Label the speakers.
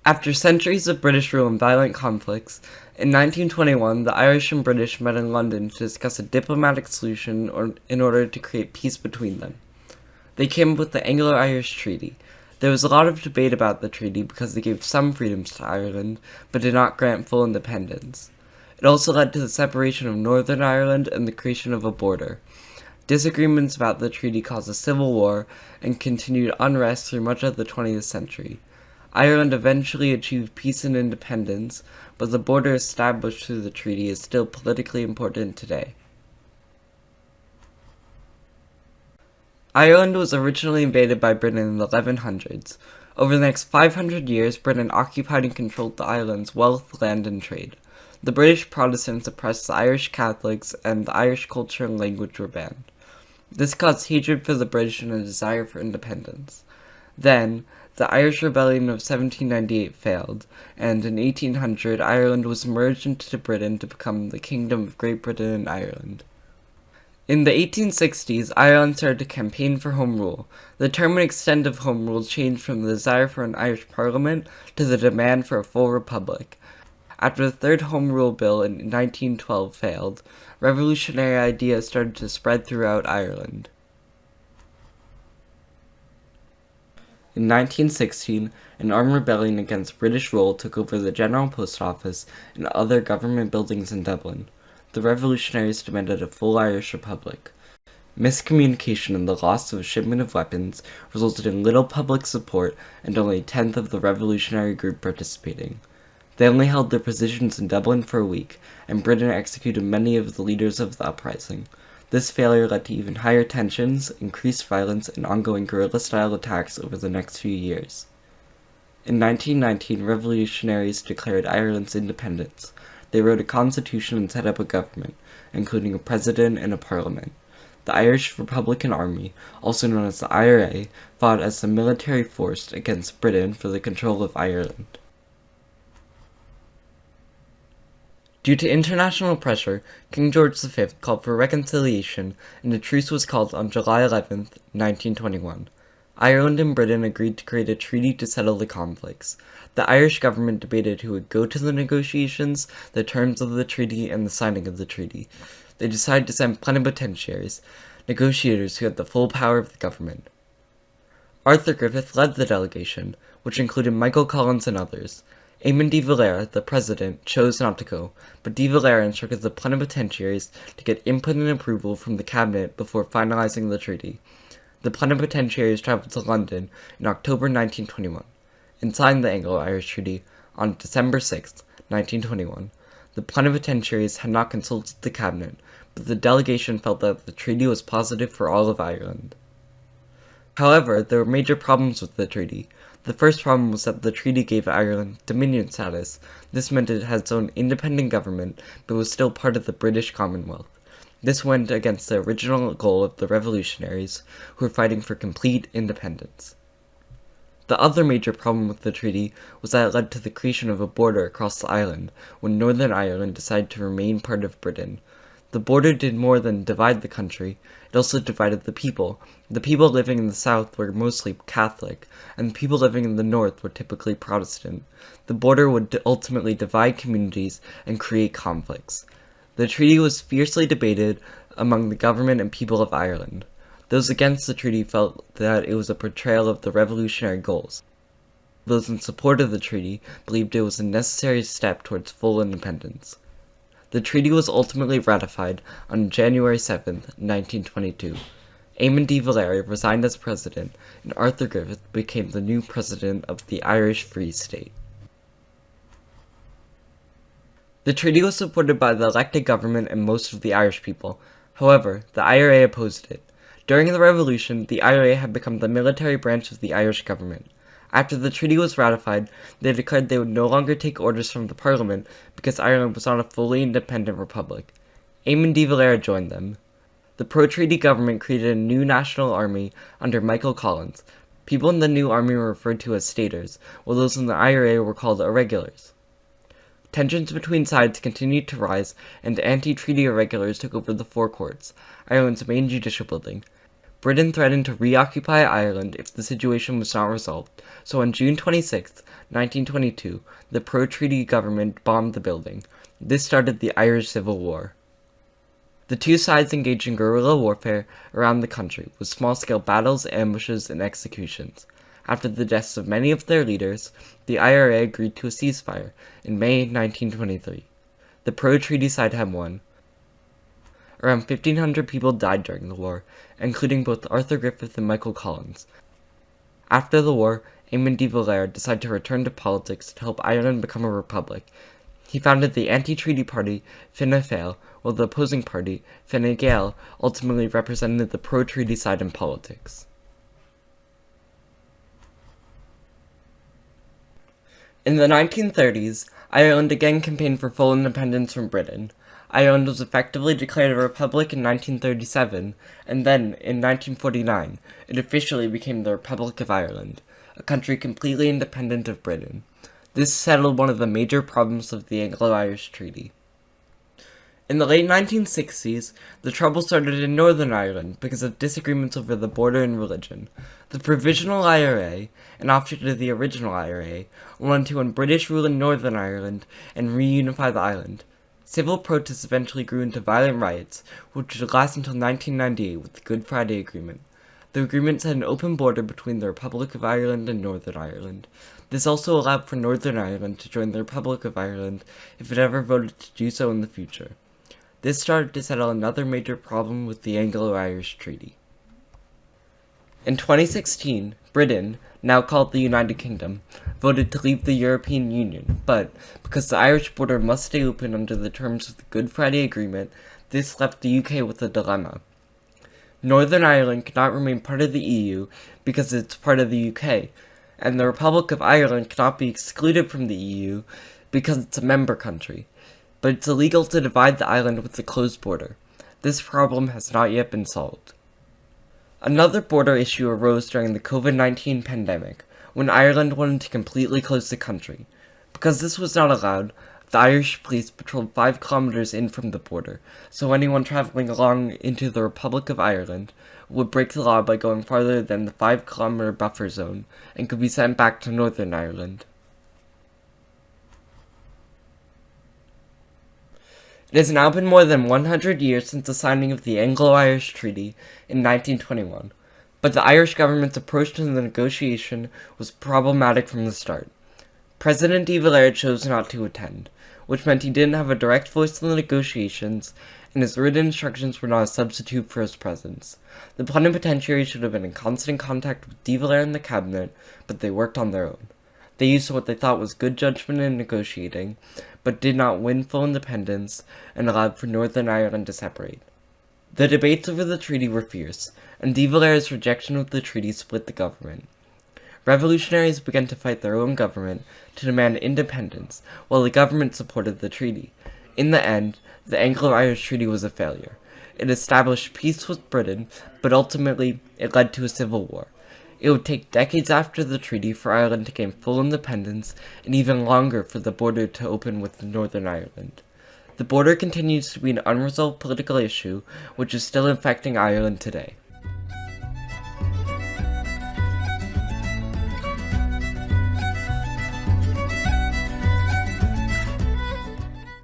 Speaker 1: After centuries of British rule and violent conflicts, in 1921 the Irish and British met in London to discuss a diplomatic solution in order to create peace between them. They came up with the Anglo-Irish Treaty. There was a lot of debate about the treaty because it gave some freedoms to Ireland, but did not grant full independence. It also led to the separation of Northern Ireland and the creation of a border. Disagreements about the treaty caused a civil war and continued unrest through much of the 20th century. Ireland eventually achieved peace and independence, but the border established through the treaty is still politically important today. Ireland was originally invaded by Britain in the 1100s. Over the next 500 years, Britain occupied and controlled the island's wealth, land, and trade. The British Protestants oppressed the Irish Catholics, and the Irish culture and language were banned. This caused hatred for the British and a desire for independence. Then, the Irish Rebellion of 1798 failed, and in 1800 Ireland was merged into Britain to become the Kingdom of Great Britain and Ireland. In the 1860s, Ireland started to campaign for Home Rule. The term and extent of Home Rule changed from the desire for an Irish Parliament to the demand for a full republic. After the Third Home Rule Bill in 1912 failed, revolutionary ideas started to spread throughout Ireland. In 1916, an armed rebellion against British rule took over the General Post Office and other government buildings in Dublin. The revolutionaries demanded a full Irish Republic. Miscommunication and the loss of a shipment of weapons resulted in little public support and only a tenth of the revolutionary group participating. They only held their positions in Dublin for a week, and Britain executed many of the leaders of the uprising. This failure led to even higher tensions, increased violence, and ongoing guerrilla-style attacks over the next few years. In 1919, revolutionaries declared Ireland's independence. They wrote a constitution and set up a government, including a president and a parliament. The Irish Republican Army, also known as the IRA, fought as a military force against Britain for the control of Ireland. Due to international pressure, King George V called for reconciliation, and a truce was called on July 11, 1921. Ireland and Britain agreed to create a treaty to settle the conflicts. The Irish government debated who would go to the negotiations, the terms of the treaty, and the signing of the treaty. They decided to send plenipotentiaries, negotiators who had the full power of the government. Arthur Griffith led the delegation, which included Michael Collins and others. Eamon de Valera, the president, chose not to go, but de Valera instructed the plenipotentiaries to get input and approval from the cabinet before finalizing the treaty. The plenipotentiaries traveled to London in October 1921 and signed the Anglo-Irish Treaty on December 6, 1921. The plenipotentiaries had not consulted the cabinet, but the delegation felt that the treaty was positive for all of Ireland. However, there were major problems with the treaty. The first problem was that the treaty gave Ireland Dominion status. This meant it had its own independent government, but was still part of the British Commonwealth. This went against the original goal of the revolutionaries, who were fighting for complete independence. The other major problem with the treaty was that it led to the creation of a border across the island, when Northern Ireland decided to remain part of Britain. The border did more than divide the country, it also divided the people. The people living in the south were mostly Catholic, and the people living in the north were typically Protestant. The border would ultimately divide communities and create conflicts. The treaty was fiercely debated among the government and people of Ireland. Those against the treaty felt that it was a portrayal of the revolutionary goals. Those in support of the treaty believed it was a necessary step towards full independence. The treaty was ultimately ratified on January 7, 1922. Eamon de Valera resigned as president, and Arthur Griffith became the new president of the Irish Free State. The treaty was supported by the elected government and most of the Irish people. However, the IRA opposed it. During the Revolution, the IRA had become the military branch of the Irish government. After the treaty was ratified, they declared they would no longer take orders from the Parliament because Ireland was not a fully independent republic. Eamon de Valera joined them. The pro-treaty government created a new national army under Michael Collins. People in the new army were referred to as staters, while those in the IRA were called irregulars. Tensions between sides continued to rise, and anti-treaty irregulars took over the Four Courts, Ireland's main judicial building. Britain threatened to reoccupy Ireland if the situation was not resolved, so on June 26, 1922, the pro-treaty government bombed the building. This started the Irish Civil War. The two sides engaged in guerrilla warfare around the country, with small-scale battles, ambushes, and executions. After the deaths of many of their leaders, the IRA agreed to a ceasefire in May 1923. The pro-treaty side had won. Around 1,500 people died during the war, including both Arthur Griffith and Michael Collins. After the war, Eamon de Valera decided to return to politics to help Ireland become a republic. He founded the anti-treaty party Fine Gael, while the opposing party, Fine Gael, ultimately represented the pro-treaty side in politics. In the 1930s, Ireland again campaigned for full independence from Britain. Ireland was effectively declared a republic in 1937, and then, in 1949, it officially became the Republic of Ireland, a country completely independent of Britain. This settled one of the major problems of the Anglo-Irish Treaty. In the late 1960s, the trouble started in Northern Ireland because of disagreements over the border and religion. The Provisional IRA, an offshoot of the original IRA, wanted to end British rule in Northern Ireland and reunify the island. Civil protests eventually grew into violent riots, which would last until 1998 with the Good Friday Agreement. The agreement set an open border between the Republic of Ireland and Northern Ireland. This also allowed for Northern Ireland to join the Republic of Ireland if it ever voted to do so in the future. This started to settle another major problem with the Anglo-Irish Treaty. In 2016, Britain, now called the United Kingdom, voted to leave the European Union, but because the Irish border must stay open under the terms of the Good Friday Agreement, this left the UK with a dilemma. Northern Ireland cannot remain part of the EU because it's part of the UK, and the Republic of Ireland cannot be excluded from the EU because it's a member country. But it's illegal to divide the island with a closed border. This problem has not yet been solved. Another border issue arose during the COVID-19 pandemic, when Ireland wanted to completely close the country. Because this was not allowed, the Irish police patrolled 5 kilometers in from the border, so anyone traveling along into the Republic of Ireland would break the law by going farther than the 5-kilometer buffer zone and could be sent back to Northern Ireland. It has now been more than 100 years since the signing of the Anglo-Irish Treaty in 1921, but the Irish government's approach to the negotiation was problematic from the start. President de Valera chose not to attend, which meant he didn't have a direct voice in the negotiations, and his written instructions were not a substitute for his presence. The plenipotentiary should have been in constant contact with de Valera and the cabinet, but they worked on their own. They used what they thought was good judgment in negotiating, but did not win full independence and allowed for Northern Ireland to separate. The debates over the treaty were fierce, and de Valera's rejection of the treaty split the government. Revolutionaries began to fight their own government to demand independence, while the government supported the treaty. In the end, the Anglo-Irish Treaty was a failure. It established peace with Britain, but ultimately it led to a civil war. It would take decades after the treaty for Ireland to gain full independence, and even longer for the border to open with Northern Ireland. The border continues to be an unresolved political issue, which is still affecting Ireland today.